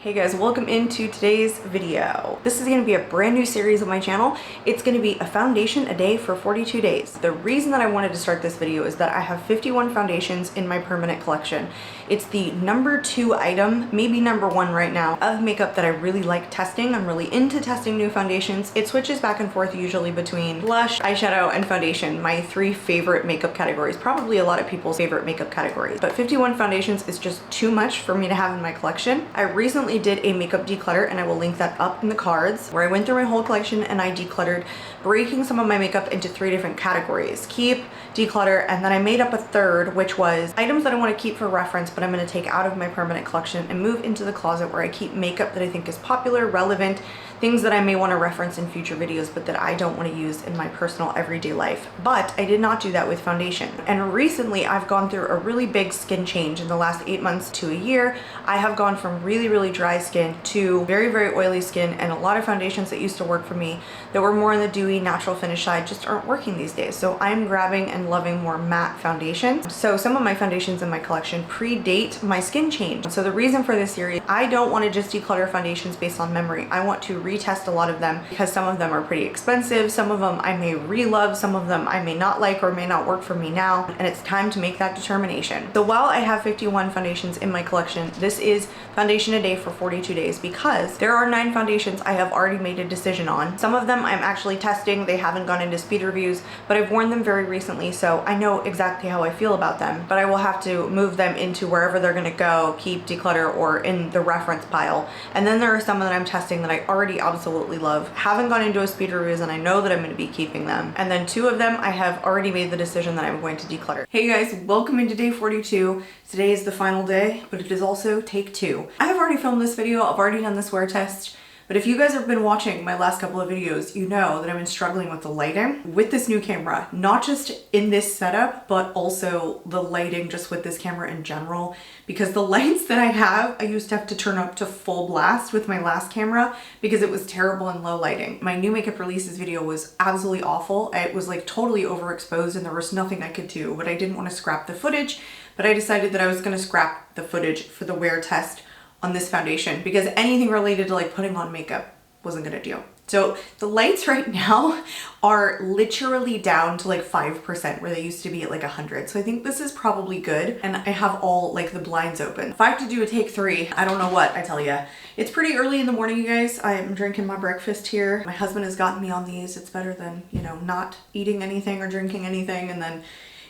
Hey guys, welcome into today's video. This is going to be a brand new series on my channel. It's going to be a foundation a day for 42 days. The reason that I wanted to start this video is that I have 51 foundations in my permanent collection. It's the number 2 item, maybe number 1 right now, of makeup that I really like testing. I'm really into testing new foundations. It switches back and forth usually between blush, eyeshadow, and foundation, my 3 favorite makeup categories, probably a lot of people's favorite makeup categories. But 51 foundations is just too much for me to have in my collection. I recently did a makeup declutter, and I will link that up in the cards, where I went through my whole collection and I decluttered, breaking some of my makeup into 3 different categories: keep, declutter, and then I made up a third, which was items that I want to keep for reference but I'm going to take out of my permanent collection and move into the closet, where I keep makeup that I think is popular, relevant, things that I may want to reference in future videos but that I don't want to use in my personal everyday life. But I did not do that with foundation. And recently I've gone through a really big skin change. In the last 8 months to a year, I have gone from really dry skin to very oily skin, and a lot of foundations that used to work for me that were more on the dewy natural finish side just aren't working these days. So I'm grabbing and loving more matte foundations. So some of my foundations in my collection predate my skin change. So the reason for this series, I don't want to just declutter foundations based on memory. I want to retest a lot of them because some of them are pretty expensive, some of them I may re-love, some of them I may not like or may not work for me now, and it's time to make that determination. So while I have 51 foundations in my collection, this is foundation a day for 42 days because there are 9 foundations I have already made a decision on. Some of them I'm actually testing, they haven't gone into speed reviews, but I've worn them very recently, so I know exactly how I feel about them, but I will have to move them into wherever they're gonna go, keep, declutter, or in the reference pile. And then there are some that I'm testing that I already absolutely love, haven't gone into a speed reviews, and I know that I'm going to be keeping them. And then 2 of them I have already made the decision that I'm going to declutter. Hey guys, welcome into day 42. Today is the final day, but it is also take 2. I have already filmed this video, I've already done this wear test. But if you guys have been watching my last couple of videos, you know that I've been struggling with the lighting with this new camera, not just in this setup, but also the lighting just with this camera in general, because the lights that I have, I used to have to turn up to full blast with my last camera because it was terrible in low lighting. My new makeup releases video was absolutely awful. It was like totally overexposed and there was nothing I could do, but I didn't want to scrap the footage, but I decided that I was going to scrap the footage for the wear test on this foundation because anything related to like putting on makeup wasn't gonna do. So the lights right now are literally down to like 5% where they used to be at like 100. So I think this is probably good. And I have all like the blinds open. If I have to do a take 3, I don't know what, I tell you. It's pretty early in the morning, you guys. I'm drinking my breakfast here. My husband has gotten me on these. It's better than, you know, not eating anything or drinking anything and then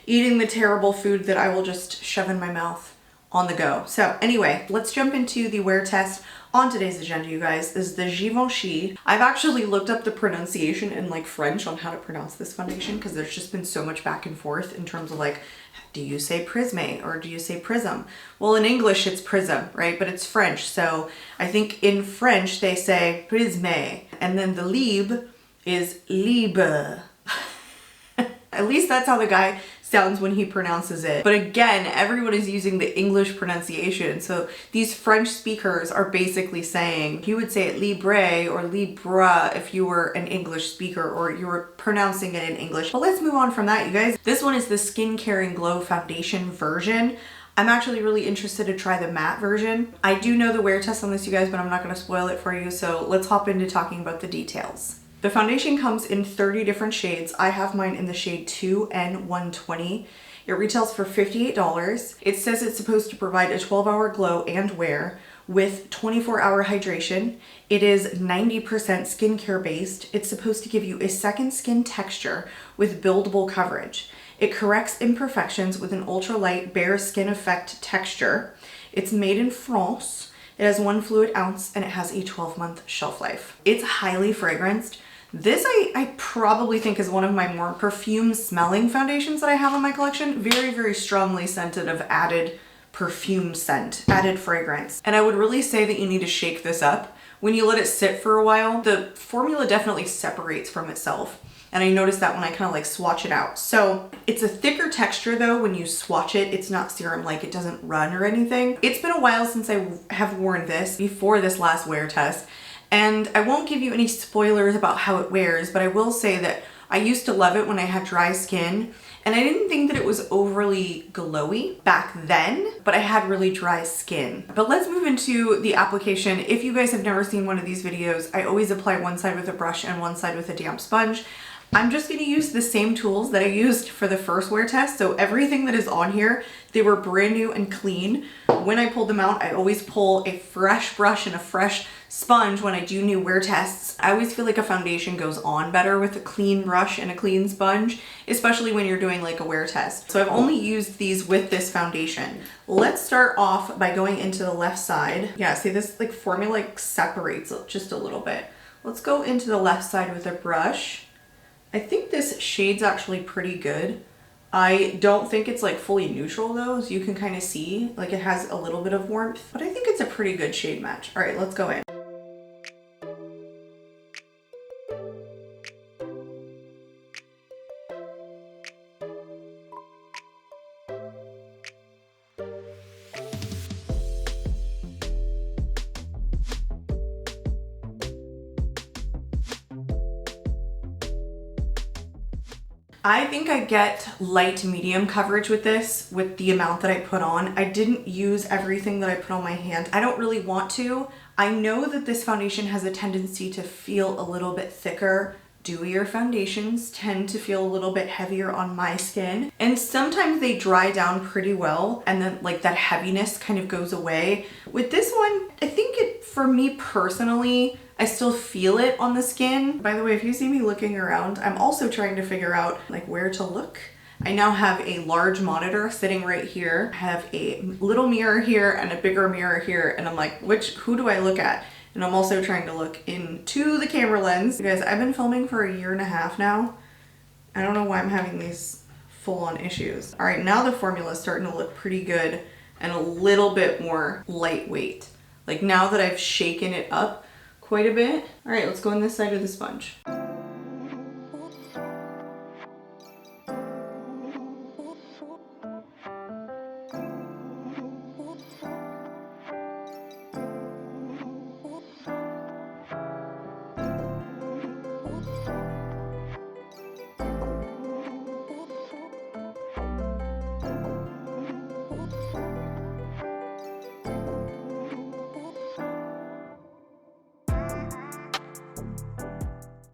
eating the terrible food that I will just shove in my mouth on the go. So anyway, let's jump into the wear test. On today's agenda, you guys, is the Givenchy. I've actually looked up the pronunciation in like French on how to pronounce this foundation because there's just been so much back and forth in terms of like, do you say Prisme or do you say Prism? Well, in English it's Prism, right? But it's French. So I think in French they say Prisme, and then the Libre is Libre. At least that's how the guy sounds when he pronounces it. But again, everyone is using the English pronunciation. So these French speakers are basically saying, you would say it Libre or Libra if you were an English speaker or you were pronouncing it in English. But let's move on from that, you guys. This one is the Skin Caring Glow Foundation version. I'm actually really interested to try the matte version. I do know the wear test on this, you guys, but I'm not gonna spoil it for you. So let's hop into talking about the details. The foundation comes in 30 different shades. I have mine in the shade 2N120. It retails for $58. It says it's supposed to provide a 12-hour glow and wear with 24-hour hydration. It is 90% skincare based. It's supposed to give you a second skin texture with buildable coverage. It corrects imperfections with an ultralight bare skin effect texture. It's made in France. It has 1 fluid ounce and it has a 12-month shelf life. It's highly fragranced. This I probably think is one of my more perfume smelling foundations that I have in my collection. Very strongly scented of added perfume scent, added fragrance. And I would really say that you need to shake this up. When you let it sit for a while, the formula definitely separates from itself. And I noticed that when I kind of like swatch it out. So it's a thicker texture though when you swatch it. It's not serum like, it doesn't run or anything. It's been a while since I have worn this before this last wear test. And I won't give you any spoilers about how it wears, but I will say that I used to love it when I had dry skin. and I didn't think that it was overly glowy back then, but I had really dry skin. But let's move into the application. If you guys have never seen one of these videos, I always apply one side with a brush and one side with a damp sponge. I'm just going to use the same tools that I used for the first wear test. So everything that is on here, they were brand new and clean. When I pulled them out, I always pull a fresh brush and a fresh sponge when I do new wear tests. I always feel like a foundation goes on better with a clean brush and a clean sponge, especially when you're doing like a wear test. So I've only used these with this foundation. Let's start off by going into the left side. Yeah, see this like formula like separates just a little bit. Let's go into the left side with a brush. I think this shade's actually pretty good. I don't think it's like fully neutral though, so you can kind of see like it has a little bit of warmth, but I think it's a pretty good shade match. All right, let's go in. I think I get light to medium coverage with this, with the amount that I put on. I didn't use everything that I put on my hand. I don't really want to. I know that this foundation has a tendency to feel a little bit thicker. Dewier foundations tend to feel a little bit heavier on my skin, and sometimes they dry down pretty well and then like that heaviness kind of goes away. With this one, I think for me personally, I still feel it on the skin. By the way, if you see me looking around, I'm also trying to figure out like where to look. I now have a large monitor sitting right here. I have a little mirror here and a bigger mirror here, and I'm like, who do I look at? And I'm also trying to look into the camera lens. You guys, I've been filming for 1.5 years now. I don't know why I'm having these full-on issues. All right, now the formula is starting to look pretty good and a little bit more lightweight. Like now that I've shaken it up quite a bit. All right, let's go on this side of the sponge.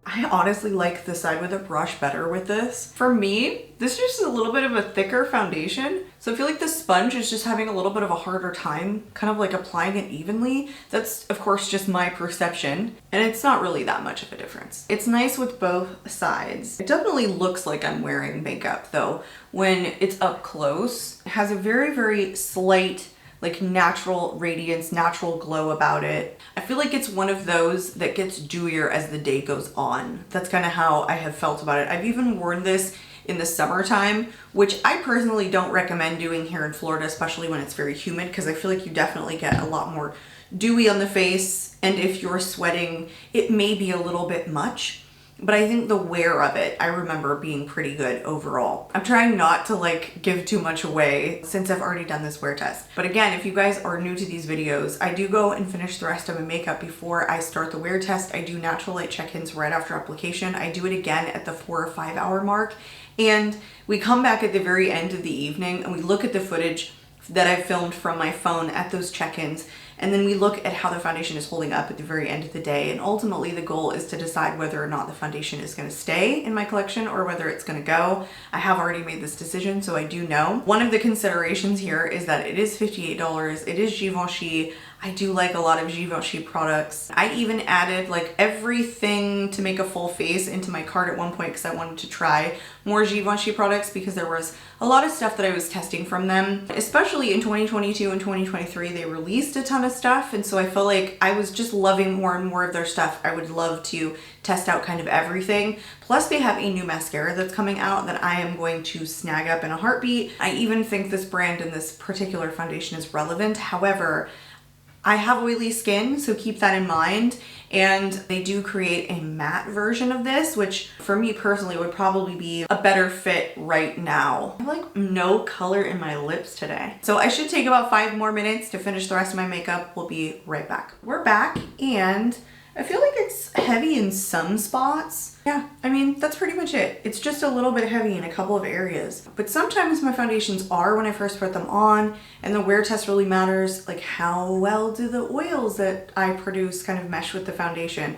I honestly like the side with a brush better with this. For me, this is just a little bit of a thicker foundation. So I feel like the sponge is just having a little bit of a harder time kind of like applying it evenly. That's of course just my perception, and it's not really that much of a difference. It's nice with both sides. It definitely looks like I'm wearing makeup though. When it's up close, it has a very, very slight like natural radiance, natural glow about it. I feel like it's one of those that gets dewier as the day goes on. That's kind of how I have felt about it. I've even worn this in the summertime, which I personally don't recommend doing here in Florida, especially when it's very humid, because I feel like you definitely get a lot more dewy on the face. And if you're sweating, it may be a little bit much. But I think the wear of it, I remember being pretty good overall. I'm trying not to like give too much away since I've already done this wear test. But again, if you guys are new to these videos, I do go and finish the rest of my makeup before I start the wear test. I do natural light check-ins right after application. I do it again at the 4 or 5 hour mark. And we come back at the very end of the evening and we look at the footage that I filmed from my phone at those check-ins. And then we look at how the foundation is holding up at the very end of the day. And ultimately the goal is to decide whether or not the foundation is going to stay in my collection or whether it's going to go. I have already made this decision, so I do know. One of the considerations here is that it is $58. It is Givenchy. I do like a lot of Givenchy products. I even added like everything to make a full face into my cart at one point because I wanted to try more Givenchy products because there was a lot of stuff that I was testing from them. Especially in 2022 and 2023, they released a ton of stuff, and so I feel like I was just loving more and more of their stuff. I would love to test out kind of everything. Plus they have a new mascara that's coming out that I am going to snag up in a heartbeat. I even think this brand and this particular foundation is relevant. However, I have oily skin, so keep that in mind. And they do create a matte version of this, which for me personally would probably be a better fit right now. I have like no color in my lips today. So I should take about 5 more minutes to finish the rest of my makeup. We'll be right back. We're back, and I feel like it's heavy in some spots. Yeah, I mean, that's pretty much it. It's just a little bit heavy in a couple of areas. But sometimes my foundations are when I first put them on, and the wear test really matters. Like, how well do the oils that I produce kind of mesh with the foundation?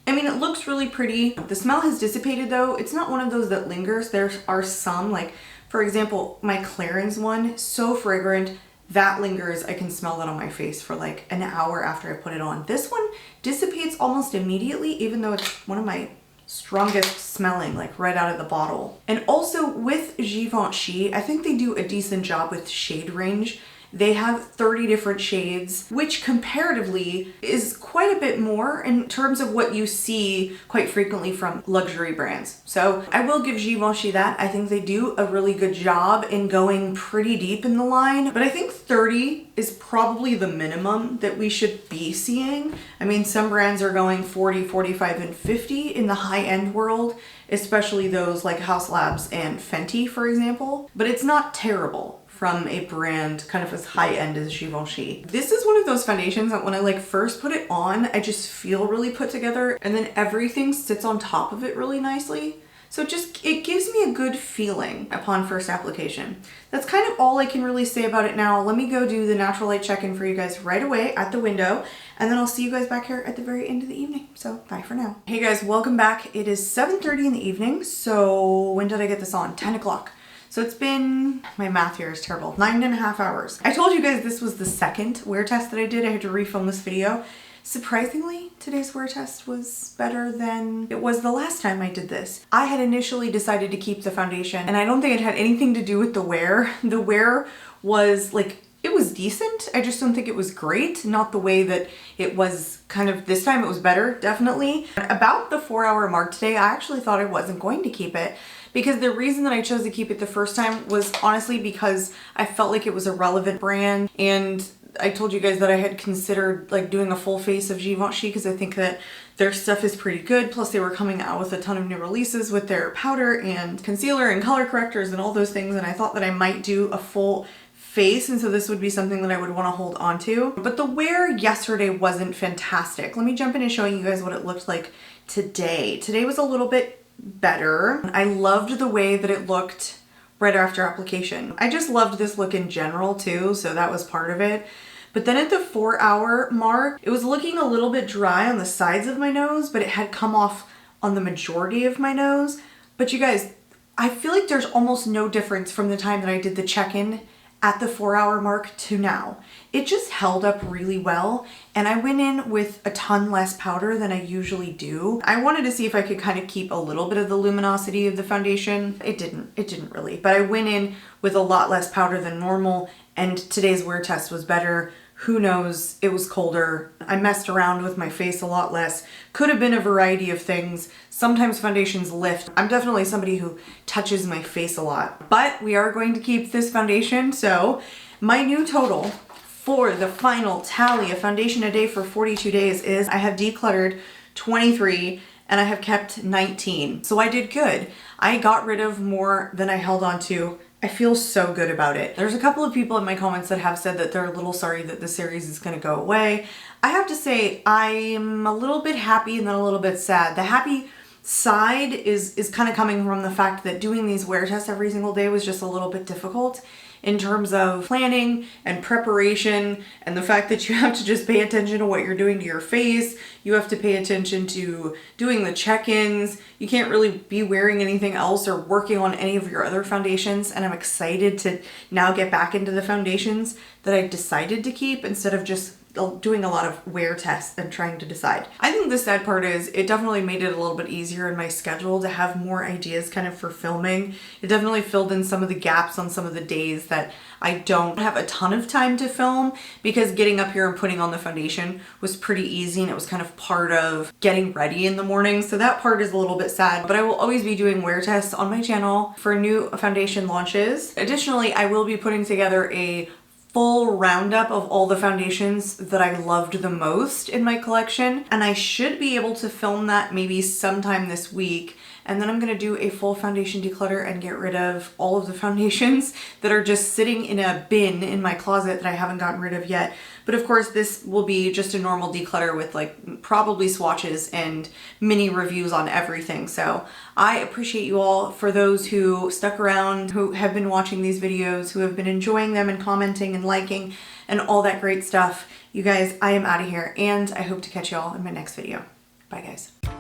I mean, it looks really pretty. The smell has dissipated though. It's not one of those that lingers. There are some, like, for example, my Clarins one, so fragrant. That lingers. I can smell that on my face for like an hour after I put it on. This one dissipates almost immediately, even though it's one of my strongest smelling, like right out of the bottle. And also with Givenchy, I think they do a decent job with shade range. They have 30 different shades, which comparatively is quite a bit more in terms of what you see quite frequently from luxury brands. So I will give Givenchy that. I think they do a really good job in going pretty deep in the line, but I think 30 is probably the minimum that we should be seeing. I mean, some brands are going 40, 45, and 50 in the high-end world, especially those like House Labs and Fenty, for example, but it's not terrible from a brand kind of as high-end as Givenchy. This is one of those foundations that when I like first put it on, I just feel really put together, and then everything sits on top of it really nicely. So it gives me a good feeling upon first application. That's kind of all I can really say about it now. Let me go do the natural light check-in for you guys right away at the window, and then I'll see you guys back here at the very end of the evening. So bye for now. Hey guys, welcome back. It is 7:30 in the evening. So when did I get this on? 10 o'clock. So it's been, my math here is terrible, 9.5 hours. I told you guys this was the second wear test that I did. I had to refilm this video. Surprisingly, today's wear test was better than it was the last time I did this. I had initially decided to keep the foundation, and I don't think it had anything to do with the wear. The wear was like, it was decent. I just don't think it was great. Not the way that it was kind of this time. It was better, definitely. About the 4-hour mark today, I actually thought I wasn't going to keep it, because the reason that I chose to keep it the first time was honestly because I felt like it was a relevant brand, and I told you guys that I had considered like doing a full face of Givenchy because I think that their stuff is pretty good. Plus they were coming out with a ton of new releases with their powder and concealer and color correctors and all those things, and I thought that I might do a full face, and so this would be something that I would want to hold on to. But the wear yesterday wasn't fantastic. Let me jump in and showing you guys what it looked like today. Today was a little bit better. I loved the way that it looked right after application. I just loved this look in general too, so that was part of it. But then at the 4-hour mark, it was looking a little bit dry on the sides of my nose, but it had come off on the majority of my nose. But you guys, I feel like there's almost no difference from the time that I did the check-in at the 4-hour mark to now. It just held up really well, and I went in with a ton less powder than I usually do. I wanted to see if I could kind of keep a little bit of the luminosity of the foundation. It didn't really, but I went in with a lot less powder than normal, and today's wear test was better. Who knows? It was colder. I messed around with my face a lot less. Could have been a variety of things. Sometimes foundations lift. I'm definitely somebody who touches my face a lot, but we are going to keep this foundation. So my new total for the final tally of foundation a day for 42 days is I have decluttered 23 and I have kept 19. So I did good. I got rid of more than I held on to. I feel so good about it. There's a couple of people in my comments that have said that they're a little sorry that the series is going to go away. I have to say I'm a little bit happy and then a little bit sad. The happy side is kind of coming from the fact that doing these wear tests every single day was just a little bit difficult in terms of planning and preparation, and the fact that you have to just pay attention to what you're doing to your face. You have to pay attention to doing the check-ins. You can't really be wearing anything else or working on any of your other foundations, and I'm excited to now get back into the foundations that I decided to keep instead of just doing a lot of wear tests and trying to decide. I think the sad part is it definitely made it a little bit easier in my schedule to have more ideas kind of for filming. It definitely filled in some of the gaps on some of the days that I don't have a ton of time to film, because getting up here and putting on the foundation was pretty easy and it was kind of part of getting ready in the morning. So that part is a little bit sad, but I will always be doing wear tests on my channel for new foundation launches. Additionally, I will be putting together a full roundup of all the foundations that I loved the most in my collection, and I should be able to film that maybe sometime this week and then I'm gonna do a full foundation declutter and get rid of all of the foundations that are just sitting in a bin in my closet that I haven't gotten rid of yet. But of course, this will be just a normal declutter with like probably swatches and mini reviews on everything. So I appreciate you all for those who stuck around, who have been watching these videos, who have been enjoying them and commenting and liking and all that great stuff. You guys, I am out of here, and I hope to catch y'all in my next video. Bye guys.